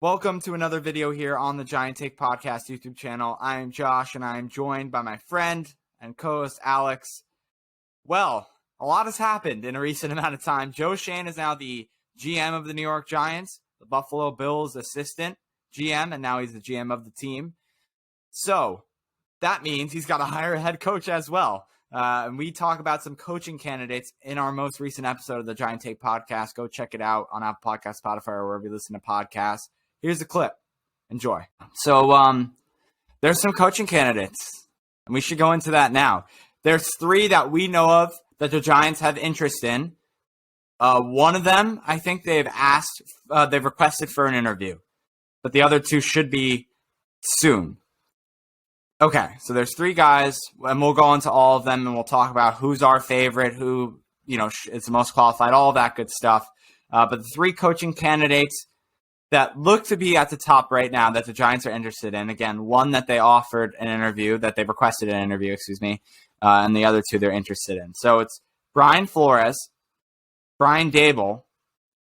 Welcome to another video here on the Giant Take Podcast YouTube channel. I am Josh, and I am joined by my friend and co-host Alex. Well, a lot has happened in a recent amount of time. Joe Schoen is now the GM of the New York Giants, the Buffalo Bills assistant GM, and now he's the GM of the team. So that means he's got to hire a head coach as well. And we talk about some coaching candidates in our most recent episode of the Giant Take Podcast. Go check it out on Apple Podcasts, Spotify, or wherever you listen to podcasts. Here's a clip. Enjoy. So there's some coaching candidates, and we should go into that now. There's three that we know of that the Giants have interest in. One of them, I think they've requested for an interview, but the other two should be soon. Okay, so there's three guys, and we'll go into all of them, and we'll talk about who's our favorite, who is the most qualified, all of that good stuff. But the three coaching candidates that look to be at the top right now that the Giants are interested in. Again, one that they offered an interview, that they requested an interview, and the other two they're interested in. So it's Brian Flores, Brian Davil,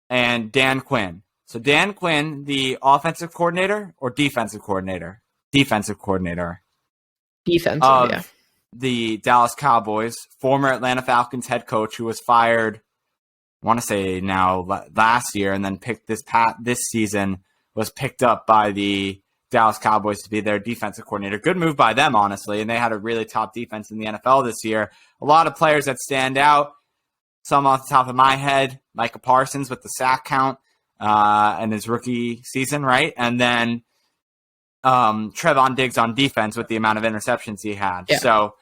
and Dan Quinn. So Dan Quinn, the offensive coordinator or defensive coordinator? Defensive coordinator. Defensive, of the Dallas Cowboys, former Atlanta Falcons head coach who was fired, I want to say now last year, and then picked this season, was picked up by the Dallas Cowboys to be their defensive coordinator. Good move by them, honestly, and they had a really top defense in the NFL this year. A lot of players that stand out. Some off the top of my head, Micah Parsons with the sack count in his rookie season, right? And then Trevon Diggs on defense with the amount of interceptions he had. Yeah. So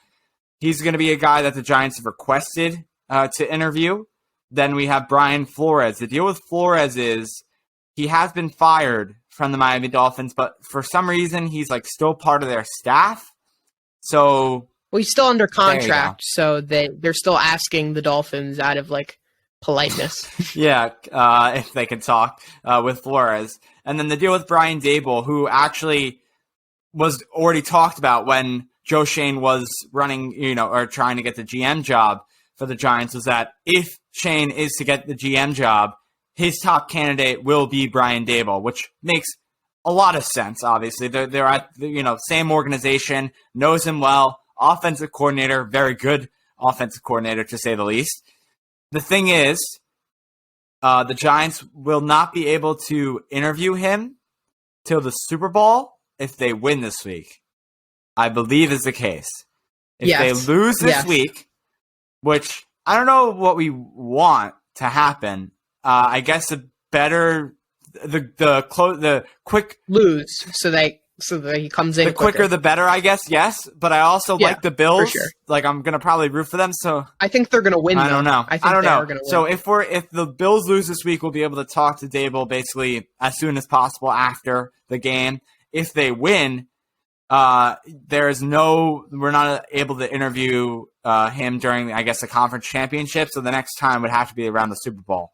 he's going to be a guy that the Giants have requested to interview. Then we have Brian Flores. The deal with Flores is he has been fired from the Miami Dolphins, but for some reason he's still part of their staff. So he's still under contract, so they're still asking the Dolphins out of politeness. Yeah, if they can talk with Flores. And then the deal with Brian Davil, who actually was already talked about when Joe Schoen was running, or trying to get the GM job for the Giants, was that if Schoen is to get the GM job, his top candidate will be Brian Davil, which makes a lot of sense, obviously. They're at, same organization, knows him well, offensive coordinator, very good offensive coordinator, to say the least. The thing is, the Giants will not be able to interview him till the Super Bowl if they win this week, I believe is the case. If they lose this week, which I don't know what we want to happen. I guess the quick lose so that he comes in. The quicker the better, I guess. Yes, but I also like the Bills. For sure. I'm gonna probably root for them. So I think they're gonna win. I don't know. I don't know. So if the Bills lose this week, we'll be able to talk to Davil basically as soon as possible after the game. If they win, we're not able to interview him during, the conference championship. So the next time would have to be around the Super Bowl.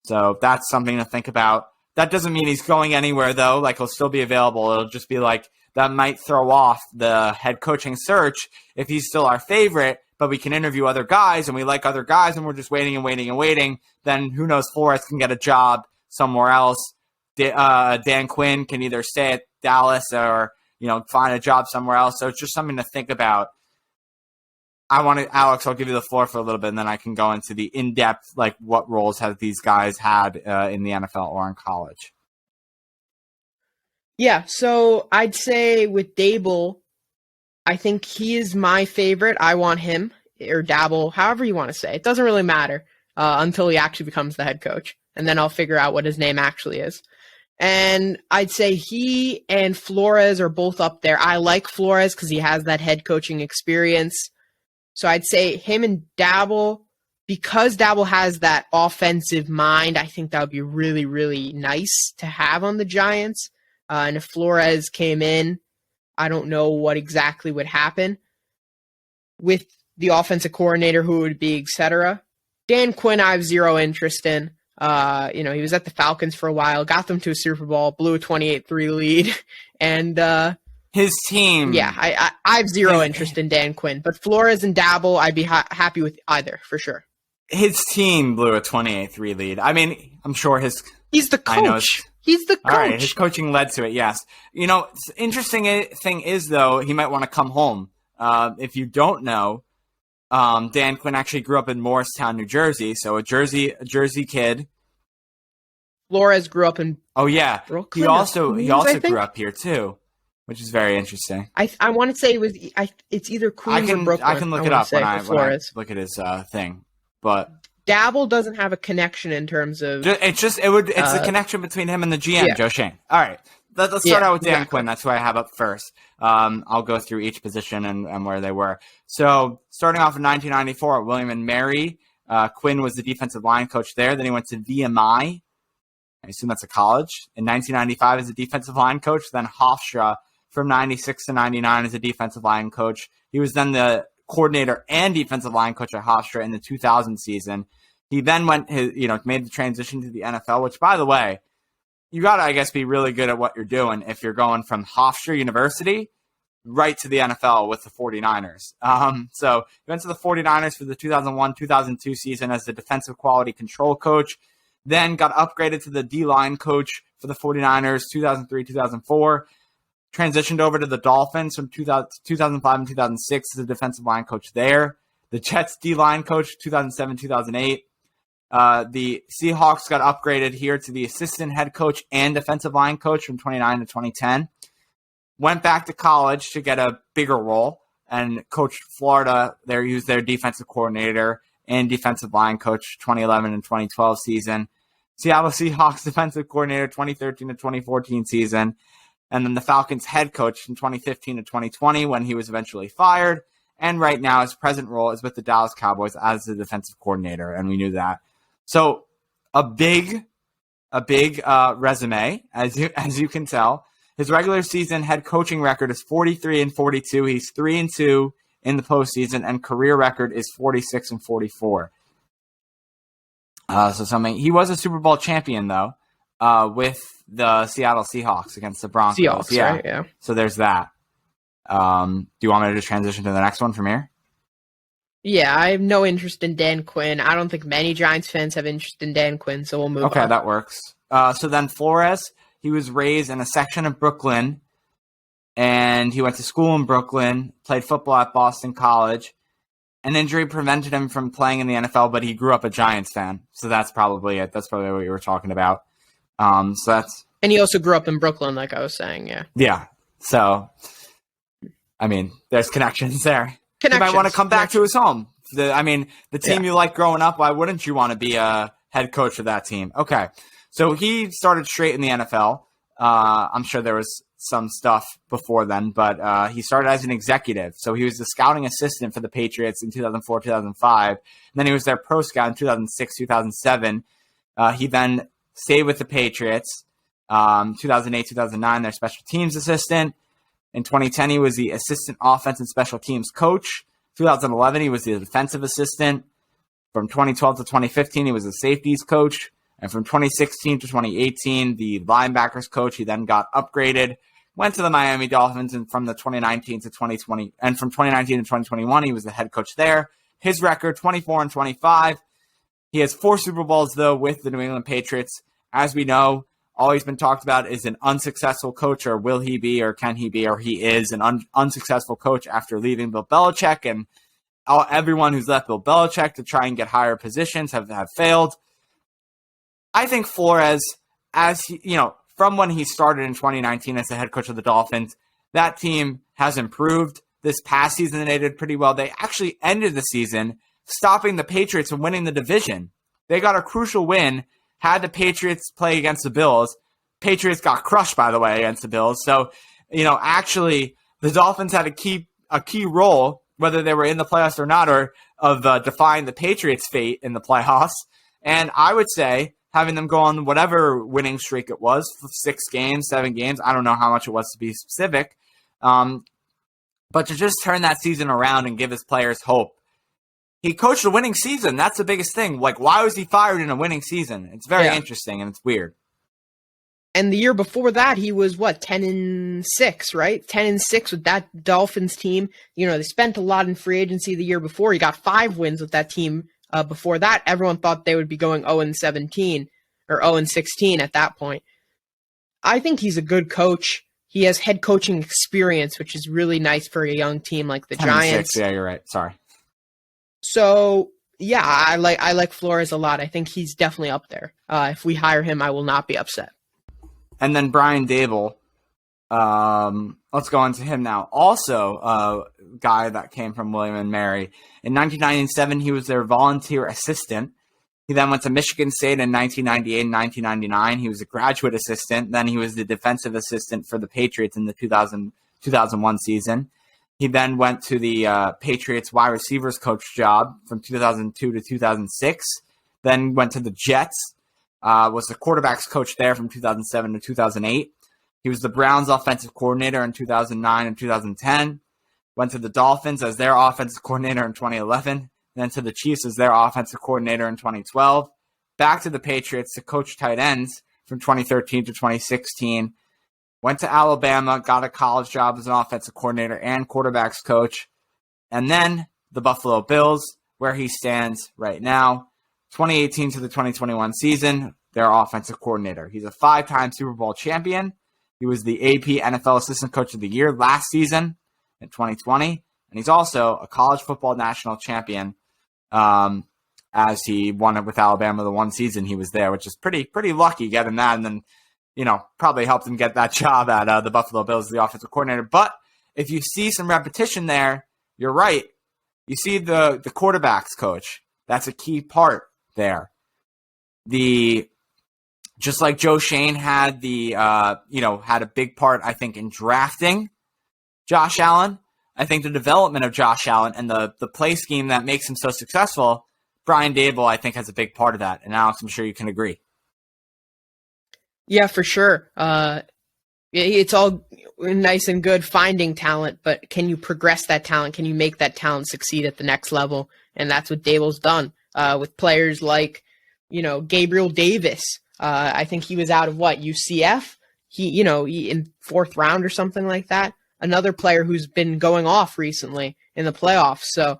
So that's something to think about. That doesn't mean he's going anywhere, though. He'll still be available. It'll just be that might throw off the head coaching search if he's still our favorite, but we can interview other guys and we like other guys and we're just waiting and waiting and waiting. Then who knows, Flores can get a job somewhere else. Dan Quinn can either stay at Dallas or find a job somewhere else. So it's just something to think about. Alex, I'll give you the floor for a little bit, and then I can go into the in-depth, what roles have these guys had in the NFL or in college. Yeah, so I'd say with Davil, I think he is my favorite. I want him, or Davil, however you want to say. It doesn't really matter until he actually becomes the head coach, and then I'll figure out what his name actually is. And I'd say he and Flores are both up there. I like Flores because he has that head coaching experience. So I'd say him and Davil, because Davil has that offensive mind, I think that would be really, really nice to have on the Giants. And if Flores came in, I don't know what exactly would happen with the offensive coordinator, who it would be, etc. Dan Quinn, I have zero interest in. He was at the Falcons for a while, got them to a Super Bowl, blew a 28-3 lead, and his team. Yeah, I have zero interest in Dan Quinn, but Flores and Davil, I'd be happy with either for sure. His team blew a 28-3 lead. I mean, I'm sure he's the coach. He's the coach. All right, his coaching led to it, yes. Interesting thing is, though, he might want to come home. If you don't know, Dan Quinn actually grew up in Morristown, New Jersey, so a Jersey kid. Flores grew up in Brooklyn. He also grew up here too, which is very interesting. I want to say it's either Queens or Brooklyn. I can look it up when I look at his thing, but Davil doesn't have a connection in terms of. It's the connection between him and the GM, Joe Shane. All right, let's start out with Dan Quinn. That's who I have up first. I'll go through each position and where they were. So starting off in 1994 at William and Mary, Quinn was the defensive line coach there. Then he went to VMI. I assume that's a college. In 1995 as a defensive line coach. Then Hofstra from 96 to 99 as a defensive line coach. He was then the coordinator and defensive line coach at Hofstra in the 2000 season. He then made the transition to the NFL, which, by the way, you got to, I guess, be really good at what you're doing if you're going from Hofstra University right to the NFL with the 49ers. So he went to the 49ers for the 2001-2002 season as the defensive quality control coach, then got upgraded to the D-line coach for the 49ers 2003-2004, transitioned over to the Dolphins from 2005 and 2006 as a defensive line coach there. The Jets D-line coach 2007-2008. The Seahawks got upgraded here to the assistant head coach and defensive line coach from 2009 to 2010. Went back to college to get a bigger role and coached Florida. There, he was their defensive coordinator and defensive line coach 2011 and 2012 season. Seattle Seahawks defensive coordinator 2013 to 2014 season. And then the Falcons head coach from 2015 to 2020 when he was eventually fired. And right now his present role is with the Dallas Cowboys as the defensive coordinator, and we knew that. So a big resume, as you can tell. His regular season head coaching record is 43-42. He's 3-2 in the postseason, and career record is 46-44. He was a Super Bowl champion though, with the Seattle Seahawks against the Broncos. Seahawks, right? Yeah. So there's that. Do you want me to just transition to the next one from here? Yeah, I have no interest in Dan Quinn. I don't think many Giants fans have interest in Dan Quinn, so we'll move on. Okay, that works. So then Flores, he was raised in a section of Brooklyn, and he went to school in Brooklyn, played football at Boston College. An injury prevented him from playing in the NFL, but he grew up a Giants fan, so that's probably it. That's probably what you were talking about. And he also grew up in Brooklyn, like I was saying, yeah. Yeah, so, I mean, there's connections there. He might want to come back to his home. The team you like growing up, why wouldn't you want to be a head coach of that team? Okay, so he started straight in the NFL. I'm sure there was some stuff before then, but he started as an executive. So he was the scouting assistant for the Patriots in 2004, 2005. And then he was their pro scout in 2006, 2007. He then stayed with the Patriots 2008, 2009, their special teams assistant. In 2010, he was the assistant offense and special teams coach. 2011, he was the defensive assistant. From 2012 to 2015, he was the safeties coach. And from 2016 to 2018, the linebackers coach. He then got upgraded, went to the Miami Dolphins, and from 2019 to 2021, he was the head coach there. His record, 24-25. He has 4 Super Bowls, though, with the New England Patriots. As we know, all he's been talked about is an unsuccessful coach, or will he be, or can he be, or he is an unsuccessful coach after leaving Bill Belichick. And everyone who's left Bill Belichick to try and get higher positions have failed. I think Flores, from when he started in 2019 as the head coach of the Dolphins, that team has improved. This past season, they did pretty well. They actually ended the season stopping the Patriots from winning the division. They got a crucial win. Had the Patriots play against the Bills. Patriots got crushed, by the way, against the Bills. So, actually, the Dolphins had a key role, whether they were in the playoffs or not, or of defying the Patriots' fate in the playoffs. And I would say having them go on whatever winning streak it was, 6 games, 7 games, I don't know how much it was to be specific, but to just turn that season around and give his players hope. He coached a winning season. That's the biggest thing. Like, why was he fired in a winning season? It's very interesting, and it's weird. And the year before that, he was, 10-6, right? 10-6 with that Dolphins team. They spent a lot in free agency the year before. He got 5 wins with that team. Before that, everyone thought they would be going 0-17 or 0-16 at that point. I think he's a good coach. He has head coaching experience, which is really nice for a young team like the 10 and Giants. 6. Yeah, you're right. Sorry. So yeah, I like Flores a lot. I think he's definitely up there. If we hire him, I will not be upset. And then Brian Davil. Let's go on to him now. Also, a guy that came from William and Mary. In 1997, he was their volunteer assistant. He then went to Michigan State in 1998 and 1999. He was a graduate assistant. Then he was the defensive assistant for the Patriots in the 2001 season. He then went to the Patriots wide receivers coach job from 2002 to 2006. Then went to the Jets, was the quarterbacks coach there from 2007 to 2008. He was the Browns offensive coordinator in 2009 and 2010. Went to the Dolphins as their offensive coordinator in 2011. Then to the Chiefs as their offensive coordinator in 2012. Back to the Patriots to coach tight ends from 2013 to 2016. Went to Alabama, got a college job as an offensive coordinator and quarterbacks coach. And then the Buffalo Bills, where he stands right now. 2018 to the 2021 season, their offensive coordinator. He's a 5-time Super Bowl champion. He was the AP NFL Assistant Coach of the Year last season in 2020. And he's also a college football national champion, as he won it with Alabama the one season he was there, which is pretty lucky getting that. And then, probably helped him get that job at the Buffalo Bills, the offensive coordinator. But if you see some repetition there, you're right. You see the quarterbacks coach. That's a key part there. Just like Joe Schoen had had a big part, I think, in drafting Josh Allen. I think the development of Josh Allen and the play scheme that makes him so successful, Brian Davil, I think, has a big part of that. And Alex, I'm sure you can agree. Yeah, for sure. It's all nice and good finding talent, but can you progress that talent? Can you make that talent succeed at the next level? And that's what Davil's done with players like, Gabriel Davis. I think he was out of UCF? He in 4th round or something like that. Another player who's been going off recently in the playoffs. So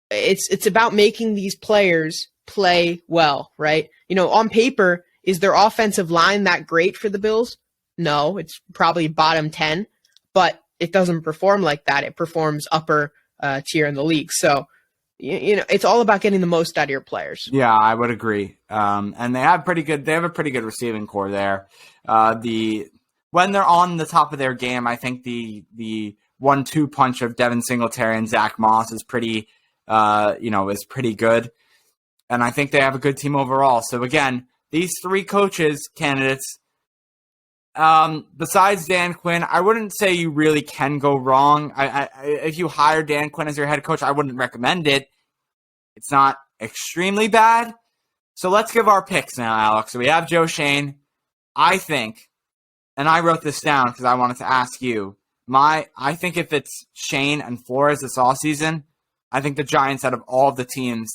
it's about making these players play well, right? On paper, is their offensive line that great for the Bills? No, it's probably bottom 10, but it doesn't perform like that. It performs upper tier in the league. So, it's all about getting the most out of your players. Yeah, I would agree. And they have a pretty good receiving core there. When they're on the top of their game, I think the 1-2 punch of Devin Singletary and Zach Moss is pretty good. And I think they have a good team overall. So again, these 3 candidates, besides Dan Quinn, I wouldn't say you really can go wrong. If you hire Dan Quinn as your head coach, I wouldn't recommend it. It's not extremely bad. So let's give our picks now, Alex. So we have Joe Schoen. I think, and I wrote this down because I wanted to ask you, I think if it's Schoen and Flores this offseason, I think the Giants, out of all of the teams,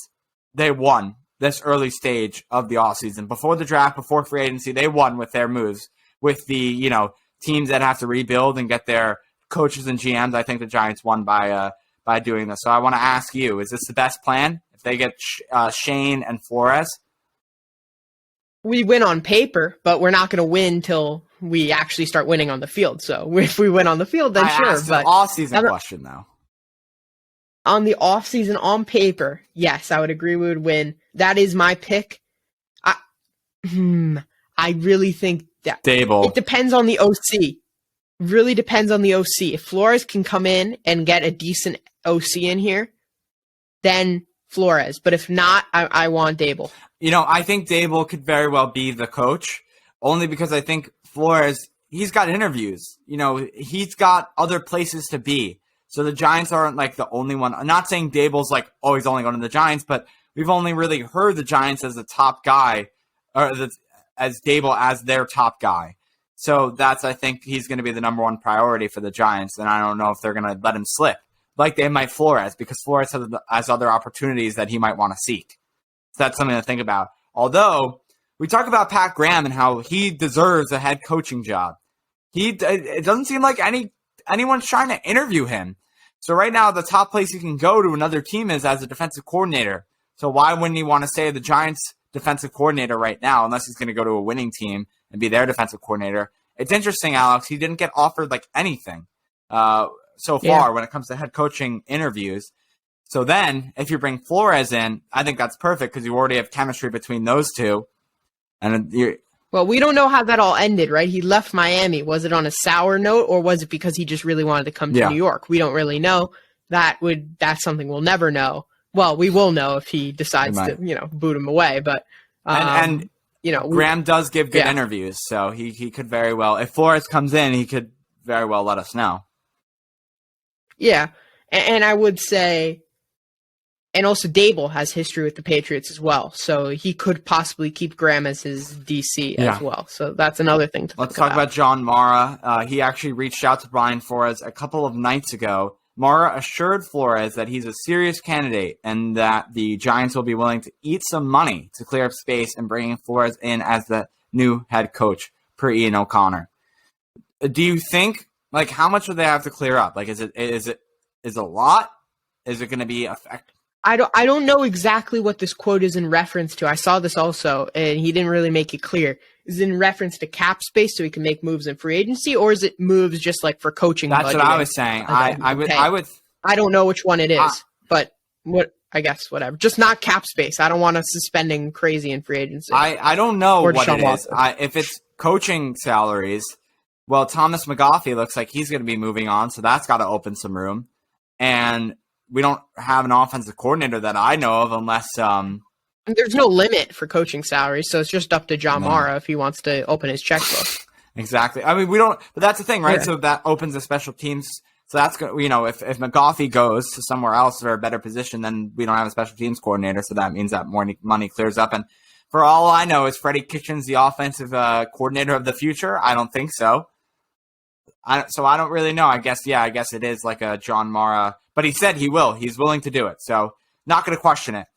they won this early stage of the offseason. Before the draft, before free agency, they won with their moves. With the, teams that have to rebuild and get their coaches and GMs, I think the Giants won by doing this. So I want to ask you, is this the best plan? If they get Schoen and Flores? We win on paper, but we're not going to win till we actually start winning on the field. So if we win on the field, then sure. But the off-season question, though. On the off-season, on paper, yes, I would agree we would win. That is my pick. I really think that Davil. It depends on the OC. Really depends on the OC. If Flores can come in and get a decent OC in here, then Flores. But if not, I want Davil. I think Davil could very well be the coach, only because I think Flores, he's got interviews. He's got other places to be. So the Giants aren't like the only one. I'm not saying Davil's like, he's only going to the Giants, but we've only really heard the Giants as the top guy, or as Davil as their top guy. So I think he's going to be the number one priority for the Giants, and I don't know if they're going to let him slip like they might Flores, because Flores has other opportunities that he might want to seek. So that's something to think about. Although we talk about Pat Graham and how he deserves a head coaching job, it doesn't seem like anyone's trying to interview him. So right now, the top place he can go to another team is as a defensive coordinator. So why wouldn't he want to stay the Giants' defensive coordinator right now, unless he's going to go to a winning team and be their defensive coordinator? it's interesting, Alex. He didn't get offered like anything so far when it comes to head coaching interviews. So then, if you bring Flores in, I think that's perfect because you already have chemistry between those two. And well, we don't know how that all ended, right? He left Miami. Was it on a sour note, or was it because he just really wanted to come to New York? We don't really know. That's something we'll never know. Well, we will know if he decides to, boot him away. But Graham does give good interviews, so he could very well. If Flores comes in, he could very well let us know. Yeah, and I would say. And also, Davil has history with the Patriots as well, so he could possibly keep Graham as his DC as well. So that's another thing to Let's talk about John Mara. He actually reached out to Brian Flores a couple of nights ago. Mara assured Flores that he's a serious candidate and that the Giants will be willing to eat some money to clear up space and bringing Flores in as the new head coach, per Ian O'Connor. Do you think, how much would they have to clear up? Is it a lot? Is it going to be effective? I don't know exactly what this quote is in reference to. I saw this also, and he didn't really make it clear. Is it in reference to cap space so he can make moves in free agency, or is it moves just for coaching? That's what I was saying. I would. I don't know which one it is, but I guess whatever. Just not cap space. I don't want to suspending crazy in free agency. I don't know what it is. If it's coaching salaries, well, Thomas McGaughey looks like he's going to be moving on, so that's got to open some room. And we don't have an offensive coordinator that I know of unless there's no limit for coaching salaries, so it's just up to John Mara if he wants to open his checkbook. Exactly. I mean, we don't, but that's the thing, right? Yeah. So that opens the special teams. So that's good. If McGaughey goes to somewhere else or a better position, then we don't have a special teams coordinator. So that means that more money clears up. And for all I know, is Freddie Kitchens the offensive coordinator of the future? I don't think so. So I don't really know. I guess it is like a John Mara. But he said he will. He's willing to do it. So not going to question it.